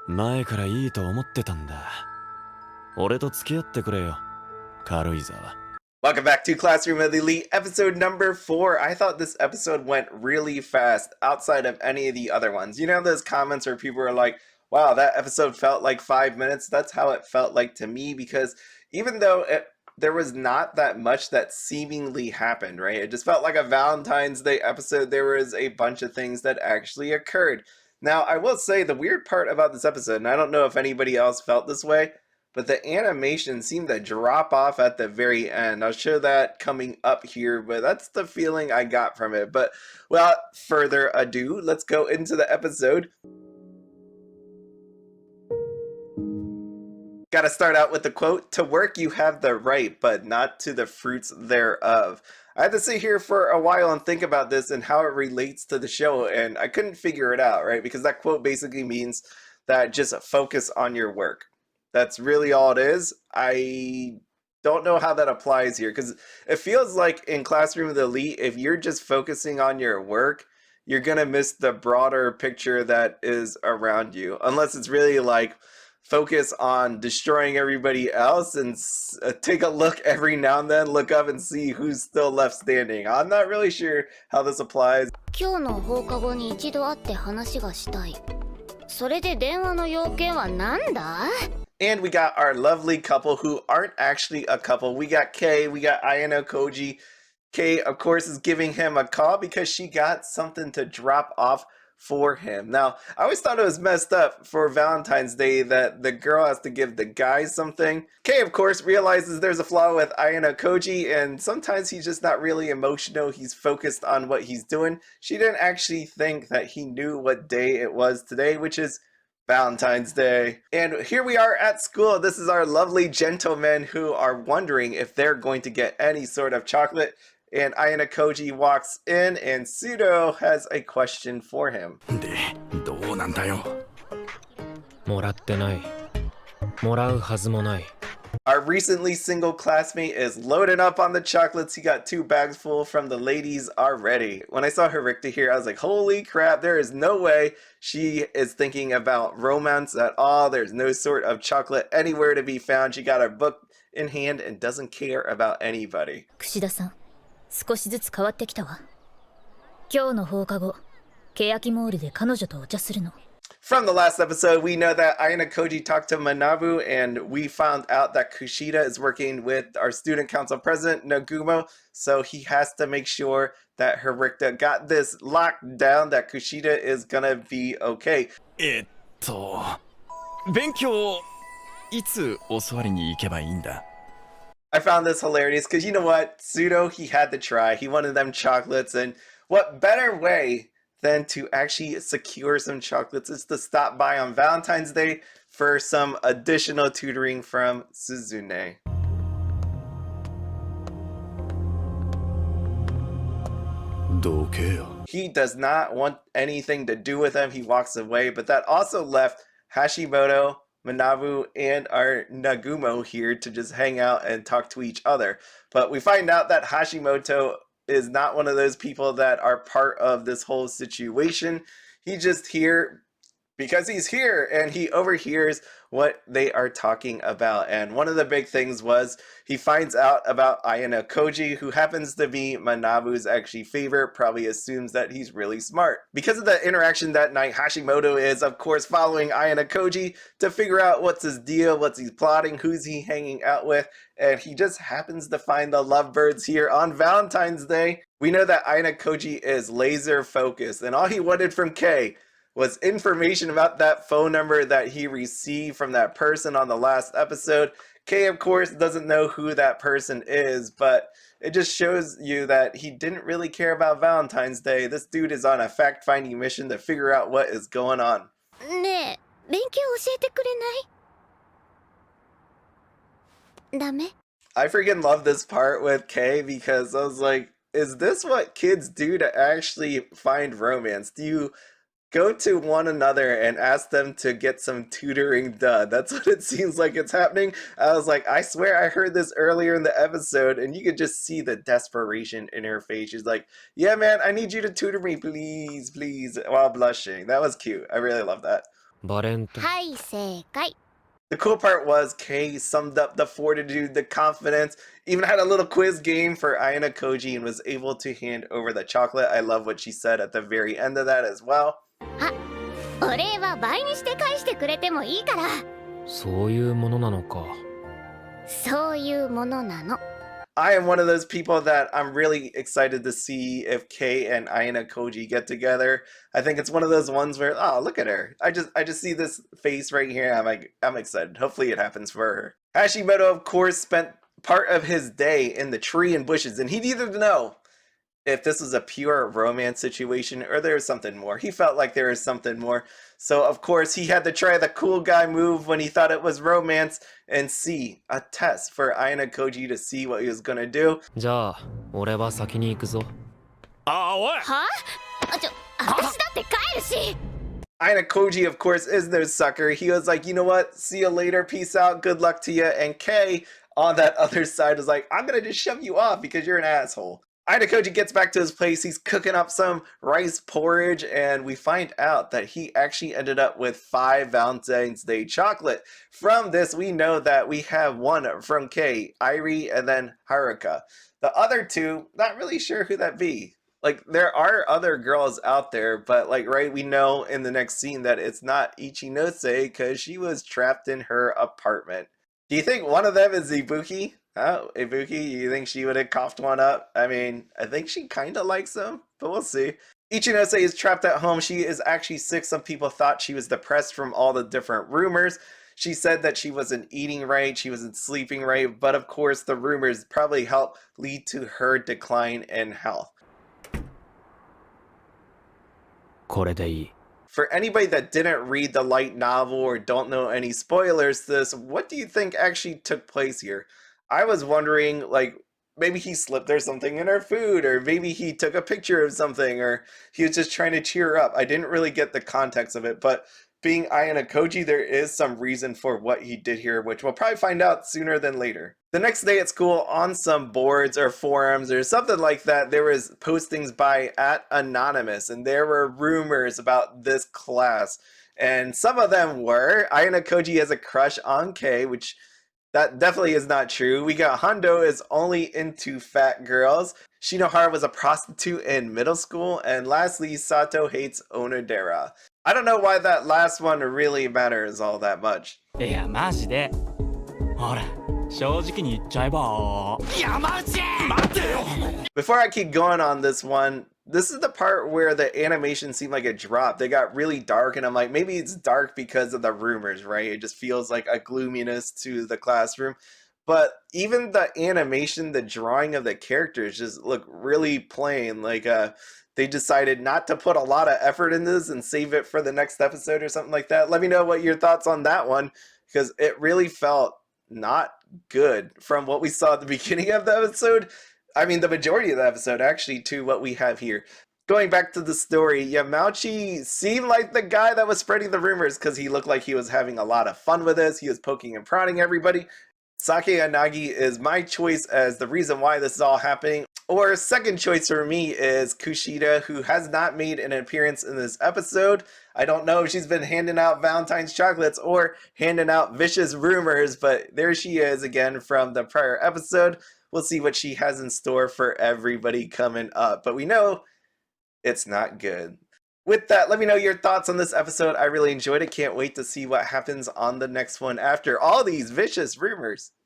前からいいと思ってたんだ。俺と付き合ってくれよ、軽井沢。Welcome back to Classroom of the Elite, episode number 4. I thought this episode went really fast outside of any of the other ones. You know those comments where people are like, wow, that episode felt like 5 minutes? That's how it felt like to me, because even though there was not that much that seemingly happened, right? It just felt like a Valentine's Day episode. There was a bunch of things that actually occurred. Now, I will say the weird part about this episode, and I don't know if anybody else felt this way, but the animation seemed to drop off at the very end. I'll show that coming up here, but that's the feeling I got from it. But without further ado, let's go into the episode. Gotta start out with the quote, "To work you have the right, but not to the fruits thereof." I had to sit here for a while and think about this and how it relates to the show, and I couldn't figure it out, right? Because that quote basically means that just focus on your work. That's really all it is. I don't know how that applies here, because it feels like in Classroom of the Elite, if you're just focusing on your work, you're gonna miss the broader picture that is around you, unless it's really like focus on destroying everybody else and take a look every now and then, look up and see who's still left standing. I'm not really sure how this applies. 今日の放課後に一度会って話がしたい。それで電話の要件はなんだ? And we got our lovely couple who aren't actually a couple. We got Kei, we got Ayanokoji. Kei, of course, is giving him a call because she got something to drop off for him. Now, I always thought it was messed up for Valentine's Day that the girl has to give the guy something. Kei, of course, realizes there's a flaw with Ayanokoji, and sometimes he's just not really emotional. He's focused on what he's doing. She didn't actually think that he knew what day it was today, which is Valentine's Day. And here we are at school. This is our lovely gentlemen who are wondering if they're going to get any sort of chocolate. And Ayanokoji walks in and Pseudo has a question for him. で、どうなんだよ。もらってない。もらうはずもない。 Our recently single classmate is loading up on the chocolates. He got 2 bags full from the ladies already. When I saw Horikita here, I was like, holy crap, there is no way she is thinking about romance at all. There's no sort of chocolate anywhere to be found. She got her book in hand and doesn't care about anybody. 串田さん、少しずつ変わってきたわ。今日の放課後、欅モールで彼女とお茶するの。 From the last episode, we know that Ayanokoji talked to Manabu, and we found out that Kushida is working with our student council president, Nagumo, so he has to make sure that Horikita got this locked down, that Kushida is gonna be okay. 勉強、いつ教わりに行けばいいんだ? I found this hilarious, because you know what? Pseudo, he had to try. He wanted them chocolates, and what better way than to actually secure some chocolates is to stop by on Valentine's Day for some additional tutoring from Suzune. He does not want anything to do with him. He walks away, but that also left Hashimoto, Manabu, and our Nagumo here to just hang out and talk to each other. But we find out that Hashimoto is not one of those people that are part of this whole situation. He's just here because he's here, and he overhears what they are talking about. And one of the big things was he finds out about Ayanokoji, who happens to be Manabu's actually favorite, probably assumes that he's really smart. Because of the interaction that night, Hashimoto is, of course, following Ayanokoji to figure out what's his deal, what's he plotting, who's he hanging out with, and he just happens to find the lovebirds here on Valentine's Day. We know that Ayanokoji is laser focused, and all he wanted from Kei was information about that phone number that he received from that person on the last episode. Kei, of course, doesn't know who that person is, but it just shows you that he didn't really care about Valentine's Day. This dude is on a fact-finding mission to figure out what is going on. ねえ、勉強教えてくれない？ダメ？ I freaking love this part with Kei, because I was like, is this what kids do to actually find romance? Do you go to one another and ask them to get some tutoring done? That's what it seems like it's happening. I was like, I swear I heard this earlier in the episode, and you could just see the desperation in her face. She's like, yeah, man, I need you to tutor me, please, please, while blushing. That was cute. I really love that. バレンタイン。はい正解 The cool part was Kei summed up the fortitude, the confidence, even had a little quiz game for Ayanokoji and was able to hand over the chocolate. I love what she said at the very end of that as well. お礼は倍にして返してくれてもいいからそういうものなのか。そういうものなの I am one of those people that I'm really excited to see if Kei and Ayanokoji get together. I think it's one of those ones where, oh, look at her. I just see this face right here. I'm excited. Hopefully it happens for her. Hashimoto, of course, spent part of his day in the tree and bushes, and he needed to know if this was a pure romance situation or there was something more. He felt like there was something more. So, of course, he had to try the cool guy move when he thought it was romance and see a test for Ayanokoji to see what he was gonna do. じゃあ、俺は先に行くぞ。あ、おい。は私だって帰るし Ayanokoji, of course, is no sucker. He was like, you know what? See you later. Peace out. Good luck to you. And Kei on that other side was like, I'm gonna just shove you off because you're an asshole. Ayanokoji gets back to his place. He's cooking up some rice porridge, and we find out that he actually ended up with 5 Valentine's Day chocolate. From this, we know that we have one from Kei, Irie, and then Haruka. The other 2, not really sure who that be. Like, there are other girls out there, but, like, right, we know in the next scene that it's not Ichinose because she was trapped in her apartment. Do you think one of them is Ibuki? Oh, Ibuki, you think she would have coughed one up? I mean, I think she kind of likes him, but we'll see. Ichinose is trapped at home. She is actually sick. Some people thought she was depressed from all the different rumors. She said that she wasn't eating right, she wasn't sleeping right, but of course the rumors probably helped lead to her decline in health. これでいい。 For anybody that didn't read the light novel or don't know any spoilers to this, what do you think actually took place here? I was wondering, like, maybe he slipped her something in her food, or maybe he took a picture of something, or he was just trying to cheer her up. I didn't really get the context of it, but being Ayanokoji, there is some reason for what he did here, which we'll probably find out sooner than later. The next day at school, on some boards or forums or something like that, there was postings by @Anonymous, and there were rumors about this class. And some of them were, Ayanokoji has a crush on Kei, which that definitely is not true. We got Hondo is only into fat girls. Shinohara was a prostitute in middle school. And lastly, Sato hates Onodera. I don't know why that last one really matters all that much. いやマジでほら正直に言っちゃえば山内待ってよ Before I keep going on this one, this is the part where the animation seemed like it dropped. They got really dark, and I'm like, maybe it's dark because of the rumors, right? It just feels like a gloominess to the classroom. But even the animation, the drawing of the characters just look really plain. Like they decided not to put a lot of effort in this and save it for the next episode or something like that. Let me know what your thoughts on that one, because it really felt not good from what we saw at the beginning of the episode. I mean, the majority of the episode, actually, to what we have here. Going back to the story, Yamauchi seemed like the guy that was spreading the rumors because he looked like he was having a lot of fun with this. He was poking and prodding everybody. Sake Anagi is my choice as the reason why this is all happening. Or second choice for me is Kushida, who has not made an appearance in this episode. I don't know if she's been handing out Valentine's chocolates or handing out vicious rumors, but there she is again from the prior episode. We'll see what she has in store for everybody coming up, but we know it's not good. With that, let me know your thoughts on this episode. I really enjoyed it. Can't wait to see what happens on the next one after all these vicious rumors.